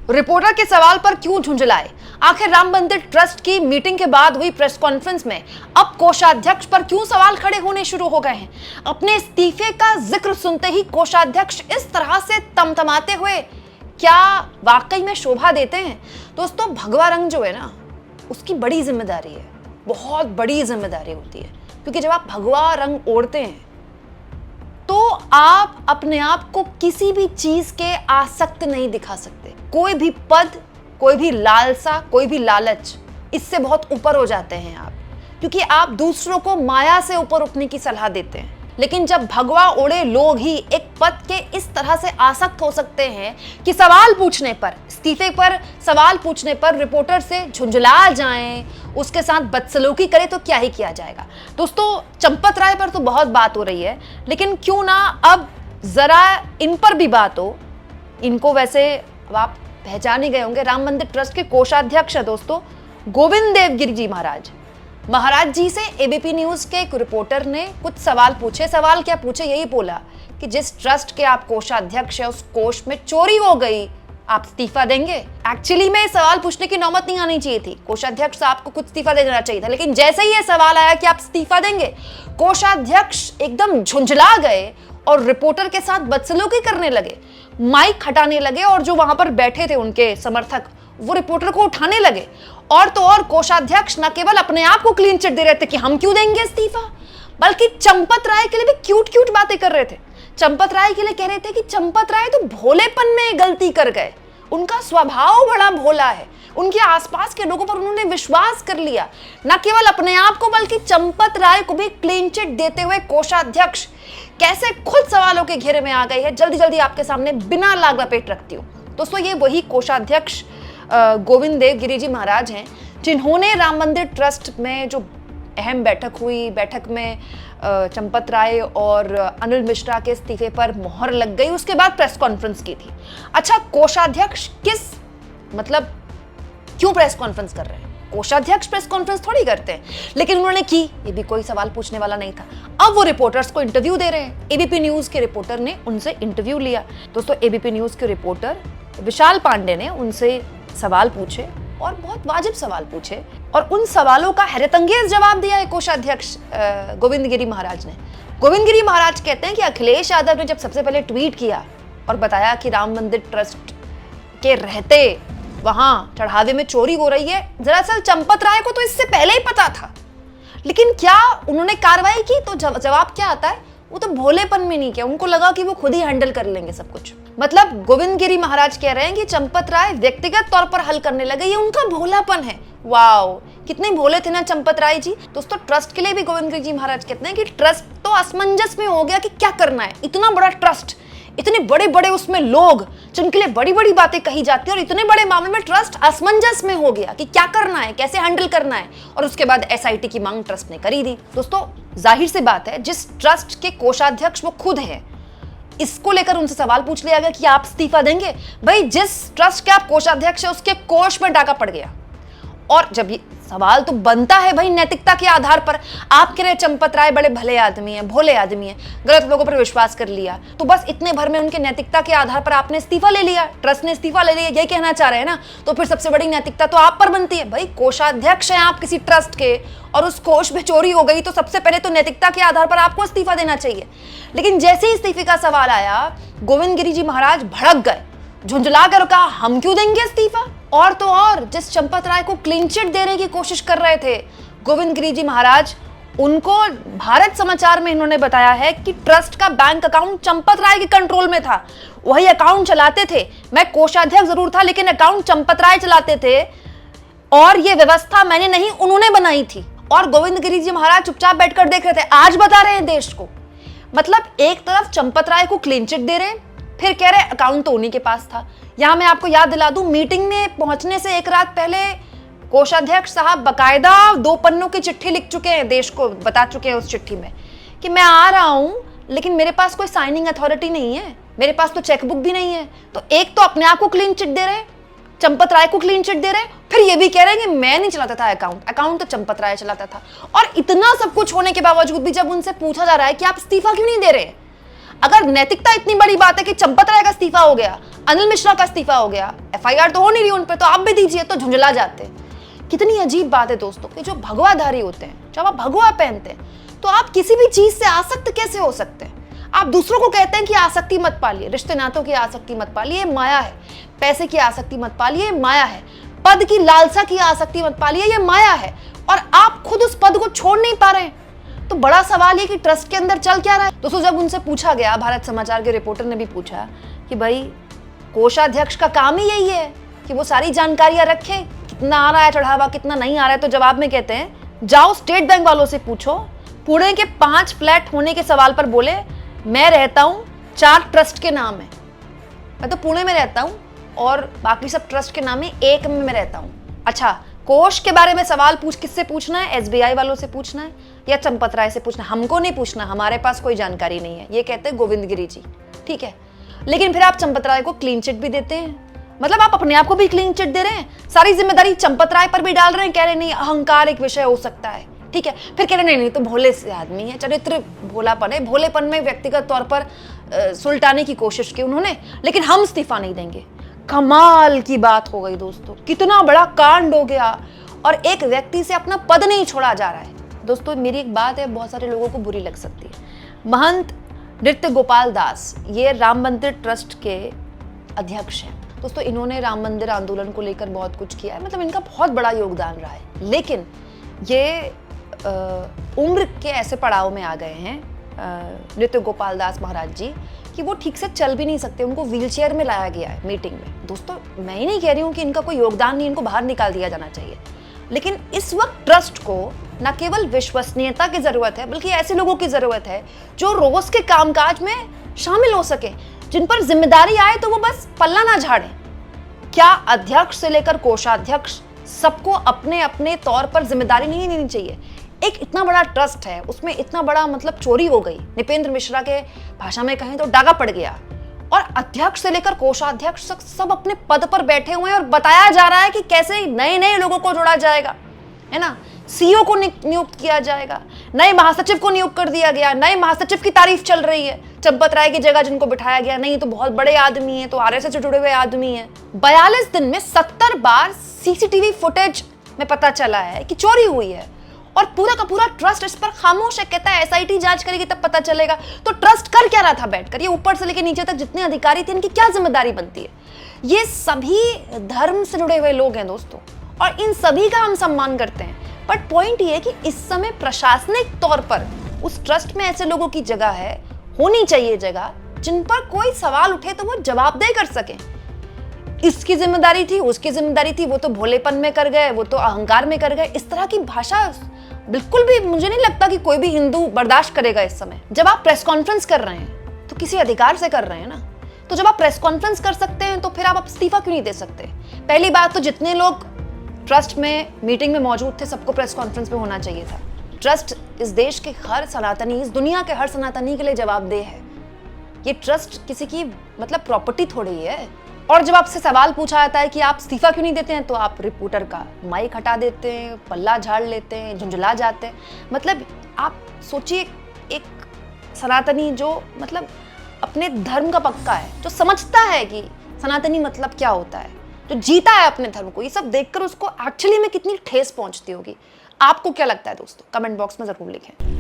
Reporter के सवाल पर क्यों झुंझलाए? आखिर राम मंदिर ट्रस्ट की मीटिंग के बाद हुई प्रेस कॉन्फ्रेंस में अब कोषाध्यक्ष पर क्यों सवाल खड़े होने शुरू हो गए हैं? अपने इस्तीफे का जिक्र सुनते ही कोषाध्यक्ष इस तरह से तमतमाते हुए क्या वाकई में शोभा देते हैं? दोस्तों, भगवा रंग जो है ना, उसकी बड़ी जिम्मेदारी है, बहुत बड़ी जिम्मेदारी होती है, क्योंकि जब आप भगवा रंग ओढ़ते हैं तो आप अपने आप को किसी भी चीज के आसक्त नहीं दिखा सकते। कोई भी पद, कोई भी लालसा, कोई भी लालच, इससे बहुत ऊपर हो जाते हैं आप, क्योंकि आप दूसरों को माया से ऊपर उठने की सलाह देते हैं। लेकिन जब भगवा ओढ़े लोग ही एक पद के इस तरह से आसक्त हो सकते हैं कि सवाल पूछने पर, इस्तीफे पर सवाल पूछने पर रिपोर्टर से झुंझला जाएं, उसके साथ बदसलूकी करे, तो क्या ही किया जाएगा। दोस्तों, चंपत राय पर तो बहुत बात हो रही है, लेकिन क्यों ना अब जरा इन पर भी बात हो। इनको वैसे अब आप पहचान ही गए होंगे, राम मंदिर ट्रस्ट के कोषाध्यक्ष है दोस्तों, गोविंद देवगिरी जी महाराज जी से एबीपी न्यूज के एक रिपोर्टर ने कुछ सवाल पूछे। सवाल क्या पूछे? यही बोला कि जिस ट्रस्ट के आप कोषाध्यक्ष है, उस कोष में चोरी हो गई, आप इस्तीफा देंगे? एक्चुअली में सवाल पूछने की नौबत नहीं आनी चाहिए थी, कोषाध्यक्ष साहब को कुछ इस्तीफा दे देना चाहिए था। लेकिन जैसे ही ये सवाल आया कि आप इस्तीफा देंगे, कोषाध्यक्ष एकदम झुंझला गए और रिपोर्टर के साथ बदसलूकी करने लगे, माइक हटाने लगे, और जो वहां पर बैठे थे उनके समर्थक, वो रिपोर्टर को उठाने लगे। और तो और कोषाध्यक्ष न केवल अपने आप को क्लीन चिट दे रहे थे कि हम क्यों देंगे इस्तीफा, बल्कि चंपत राय के लिए भी क्यूट बातें कर रहे थे। चंपत राय के लिए कह रहे थे कि चंपत राय तो भोलेपन में गलती कर गए, उनका स्वभाव बड़ा भोला है, उनके आसपास के लोगों पर उन्होंने विश्वास कर लिया। न केवल अपने आप को बल्कि चंपत राय को भी क्लीन चिट देते हुए कोषाध्यक्ष कैसे खुद सवालों के घेरे में आ गई है, जल्दी जल्दी आपके सामने बिना लाग लपेट रखती हूँ। दोस्तों, ये वही कोषाध्यक्ष गोविंद देवगिरी जी महाराज हैं जिन्होंने राम मंदिर ट्रस्ट में जो अहम बैठक हुई, बैठक में चंपत राय और अनिल मिश्रा के इस्तीफे पर मोहर लग गई, उसके बाद प्रेस कॉन्फ्रेंस की थी। अच्छा, कोषाध्यक्ष क्यों प्रेस कॉन्फ्रेंस कर रहे हैं? कोषाध्यक्ष प्रेस कॉन्फ्रेंस थोड़ी करते हैं, लेकिन उन्होंने की, ये भी कोई सवाल पूछने वाला नहीं था। अब वो रिपोर्टर्स को इंटरव्यू दे रहे हैं। एबीपी न्यूज के रिपोर्टर ने उनसे इंटरव्यू लिया। दोस्तों, एबीपी न्यूज के रिपोर्टर विशाल पांडे ने उनसे सवाल पूछे और बहुत वाजिब सवाल पूछे, और उन सवालों का हैरतअंगेज जवाब दिया है कोषाध्यक्ष गोविंद गिरी महाराज ने। गोविंद गिरी महाराज कहते हैं कि अखिलेश यादव ने जब सबसे पहले ट्वीट किया और बताया कि राम मंदिर ट्रस्ट के रहते वहां चढ़ावे में चोरी हो रही है, दरअसल चंपत राय को तो इससे पहले ही पता था, लेकिन क्या उन्होंने कार्रवाई की? तो जवाब क्या आता है? वो तो भोलेपन में नहीं किया, उनको लगा कि वो खुद ही हैंडल कर लेंगे सब कुछ। मतलब गोविंद गिरी महाराज कह रहे हैं कि चंपत राय व्यक्तिगत तौर पर हल करने लगे, ये उनका भोलापन है। वाओ, कितने भोले थे ना चंपत राय जी। दोस्तों, ट्रस्ट के लिए भी गोविंद गिरी जी महाराज कहते हैं कि ट्रस्ट तो असमंजस में हो गया कि क्या करना है। इतना बड़ा ट्रस्ट, इतने बड़े बड़े उसमें लोग जिनके लिए बड़ी बड़ी बातें कही जाती है, और इतने बड़े मामले में ट्रस्ट असमंजस में हो गया कि क्या करना है, कैसे हैंडल करना है, और उसके बाद एसआईटी की मांग ट्रस्ट ने करी दी। दोस्तों, जाहिर सी बात है, जिस ट्रस्ट के कोषाध्यक्ष वो खुद है, इसको लेकर उनसे सवाल पूछ लिया गया कि आप इस्तीफा देंगे। भाई, जिस ट्रस्ट के आप कोषाध्यक्ष है उसके कोष में डाका पड़ गया, और जब ये सवाल तो बनता है भाई नैतिकता के आधार पर। आप कह रहे चंपत राय बड़े भले आदमी हैं, भोले आदमी हैं, गलत लोगों पर विश्वास कर लिया, तो बस इतने भर में उनके नैतिकता के आधार पर आपने इस्तीफा ले लिया, ट्रस्ट ने इस्तीफा ले लिया, यही कहना चाह रहे हैं ना? तो फिर सबसे बड़ी नैतिकता तो आप पर बनती है। भाई, कोषाध्यक्ष हैं आप किसी ट्रस्ट के, और उस कोष में चोरी हो गई, तो सबसे पहले तो नैतिकता के आधार पर आपको इस्तीफा देना चाहिए। लेकिन जैसे ही इस्तीफे का सवाल आया, गोविंद गिरी जी महाराज भड़क गए, झुंझला कर कहा, हम क्यों देंगे इस्तीफा? और तो और जिस चंपत राय को क्लीन चिट देने की कोशिश कर रहे थे गोविंद गिरी जी महाराज, उनको भारत समाचार में इन्होंने बताया है कि ट्रस्ट का बैंक अकाउंट चंपत राय के कंट्रोल में था, वही अकाउंट चलाते थे। मैं कोषाध्यक्ष जरूर था, लेकिन अकाउंट चंपत राय चलाते थे, और ये व्यवस्था मैंने नहीं, उन्होंने बनाई थी। और गोविंद गिरी जी महाराज चुपचाप बैठकर देख रहे थे, आज बता रहे हैं देश को। मतलब एक तरफ चंपत राय को क्लीन चिट दे रहे हैं, फिर कह रहे अकाउंट तो उन्हीं के पास था। यहां मैं आपको याद दिला दूं, मीटिंग में पहुंचने से एक रात पहले कोषाध्यक्ष साहब बकायदा 2 पन्नों की चिट्ठी लिख चुके हैं, देश को बता चुके हैं उस चिट्ठी में कि मैं आ रहा हूं, लेकिन मेरे पास कोई साइनिंग अथॉरिटी नहीं है, मेरे पास तो चेकबुक भी नहीं है। तो एक तो अपने आप को क्लीन चिट दे रहे, चंपत राय को क्लीन चिट दे रहे, फिर ये भी कह रहे हैं कि मैं नहीं चलाता था अकाउंट तो चंपत राय चलाता था। और इतना सब कुछ होने के बावजूद भी जब उनसे पूछा जा रहा है कि आप इस्तीफा क्यों नहीं दे रहे, अगर नैतिकता इतनी बड़ी बात है कि चंपत राय का इस्तीफा हो गया, अनिल मिश्रा का इस्तीफा हो गया, एफआईआर तो हो नहीं रही उन पे, तो आप भी दीजिए, तो झुंझला जाते। कितनी अजीब बात है दोस्तों कि जो भगवाधारी होते हैं, जब आप भगवा पहनते हैं तो आप किसी भी चीज से आसक्त कैसे हो सकते हैं? आप दूसरों को कहते हैं कि आसक्ति मत पालिए, रिश्ते नातों की आसक्ति मत पालिए, माया है। पैसे की आसक्ति मत पालिए, माया है। पद की लालसा की आसक्ति मत पालिए, ये माया है। और आप खुद उस पद को छोड़ नहीं पा रहे हैं। तो बड़ा सवाल ये कि ट्रस्ट के अंदर चल क्या रहा है दोस्तों। जब उनसे पूछा गया, भारत समाचार के रिपोर्टर ने भी पूछा कि भाई कोषाध्यक्ष का काम ही यही है कि वो सारी जानकारियां रखे, कितना आ रहा है चढ़ावा, कितना नहीं आ रहा है, तो जवाब में कहते हैं जाओ स्टेट बैंक वालों से पूछो। पुणे के 5 फ्लैट होने के सवाल पर बोले मैं रहता हूं 4 ट्रस्ट के नाम है, मैं तो पुणे में रहता हूं और बाकी सब ट्रस्ट के नाम है, एक में मैं रहता हूं। अच्छा, कोष के बारे में सवाल किससे पूछना है? एसबीआई वालों से पूछना है या चंपत राय से पूछना? हमको नहीं पूछना, हमारे पास कोई जानकारी नहीं है, ये कहते हैं गोविंद गिरी जी। ठीक है, लेकिन फिर आप चंपत राय को क्लीन चिट भी देते हैं, मतलब आप अपने आप को भी क्लीन चिट दे रहे हैं, सारी जिम्मेदारी चंपत राय पर भी डाल रहे हैं, कह रहे नहीं अहंकार एक विषय हो सकता है। ठीक है, फिर कह रहे नहीं तो भोले से आदमी है, चरित्र भोलापन है, भोलेपन में व्यक्तिगत तौर पर सुलटाने की कोशिश की उन्होंने, लेकिन हम इस्तीफा नहीं देंगे। कमाल की बात हो गई दोस्तों, कितना बड़ा कांड हो गया और एक व्यक्ति से अपना पद नहीं छोड़ा जा रहा है। दोस्तों मेरी एक बात है, बहुत सारे लोगों को बुरी लग सकती है। महंत नृत्य गोपाल दास ये राम मंदिर ट्रस्ट के अध्यक्ष हैं दोस्तों। इन्होंने राम मंदिर आंदोलन को लेकर बहुत कुछ किया है, मतलब इनका बहुत बड़ा योगदान रहा है, लेकिन ये उम्र के ऐसे पड़ाव में आ गए हैं नृत्य गोपाल दास महाराज जी कि वो ठीक से चल भी नहीं सकते, उनको व्हीलचेयर में लाया गया है मीटिंग में। दोस्तों मैं ही नहीं कह रही हूँ कि इनका कोई योगदान नहीं, इनको बाहर निकाल दिया जाना चाहिए, लेकिन इस वक्त ट्रस्ट को न केवल विश्वसनीयता की जरूरत है बल्कि ऐसे लोगों की जरूरत है जो रोज के कामकाज में शामिल हो सके, जिन पर जिम्मेदारी आए तो वो बस पल्ला ना झाड़े। क्या अध्यक्ष से लेकर कोषाध्यक्ष सबको अपने अपने तौर पर जिम्मेदारी नहीं लेनी चाहिए? एक इतना बड़ा ट्रस्ट है, उसमें इतना बड़ा मतलब चोरी हो गई, निपेंद्र मिश्रा के भाषा में कहें तो डागा पड़ गया, और अध्यक्ष से लेकर कोषाध्यक्ष तक सब अपने पद पर बैठे हुए हैं और बताया जा रहा है कि कैसे नए नए लोगों को जोड़ा जाएगा, है ना। सीईओ को नियुक्त किया जाएगा, नए महासचिव को नियुक्त कर दिया गया, नए महासचिव की तारीफ चल रही है, चंपत राय की जगह जिनको बिठाया गया, नहीं तो बहुत बड़े आदमी है, तो आरएसएस से जुड़े हुए आदमी है। 42 दिन में 70 बार सीसीटीवी फुटेज में पता चला है कि चोरी हुई है और पूरा का पूरा ट्रस्ट इस पर खामोश है, कहता है एसआईटी जांच करेगी तब पता चलेगा। तो ट्रस्ट कर क्या रहा था बैठकर? ये ऊपर से लेकर नीचे तक जितने अधिकारी थे इनकी क्या जिम्मेदारी बनती है? ये सभी धर्म से जुड़े हुए लोग हैं दोस्तों, और इन सभी का हम सम्मान करते हैं, बट पॉइंट ये है कि इस समय प्रशासनिक तौर पर उस ट्रस्ट में ऐसे लोगों की जगह है, होनी चाहिए जगह, जिन पर कोई सवाल उठे तो वो जवाबदेही कर सके। इसकी जिम्मेदारी थी, उसकी जिम्मेदारी थी, वो तो भोलेपन में कर गए, वो तो अहंकार में कर गए। इस तरह की भाषा बिल्कुल भी मुझे नहीं लगता कि कोई भी हिंदू बर्दाश्त करेगा इस समय। जब आप प्रेस कॉन्फ्रेंस कर रहे हैं तो किसी अधिकार से कर रहे हैं ना, तो जब आप प्रेस कॉन्फ्रेंस कर सकते हैं तो फिर आप इस्तीफा क्यों नहीं दे सकते? पहली बात तो जितने लोग ट्रस्ट में मीटिंग में मौजूद थे सबको प्रेस कॉन्फ्रेंस में होना चाहिए था। ट्रस्ट इस देश के हर सनातनी, इस दुनिया के हर सनातनी के लिए जवाबदेह है। ये ट्रस्ट किसी की मतलब प्रॉपर्टी थोड़ी है। और जब आपसे सवाल पूछा जाता है कि आप इस्तीफा क्यों नहीं देते हैं, तो आप रिपोर्टर का माइक हटा देते हैं, पल्ला झाड़ लेते हैं, झुंझला जाते हैं। मतलब आप सोचिए, एक सनातनी जो मतलब अपने धर्म का पक्का है, जो समझता है कि सनातनी मतलब क्या होता है, जो जीता है अपने धर्म को, ये सब देखकर उसको एक्चुअली में कितनी ठेस पहुंचती होगी। आपको क्या लगता है दोस्तों? कमेंट बॉक्स में जरूर लिखें।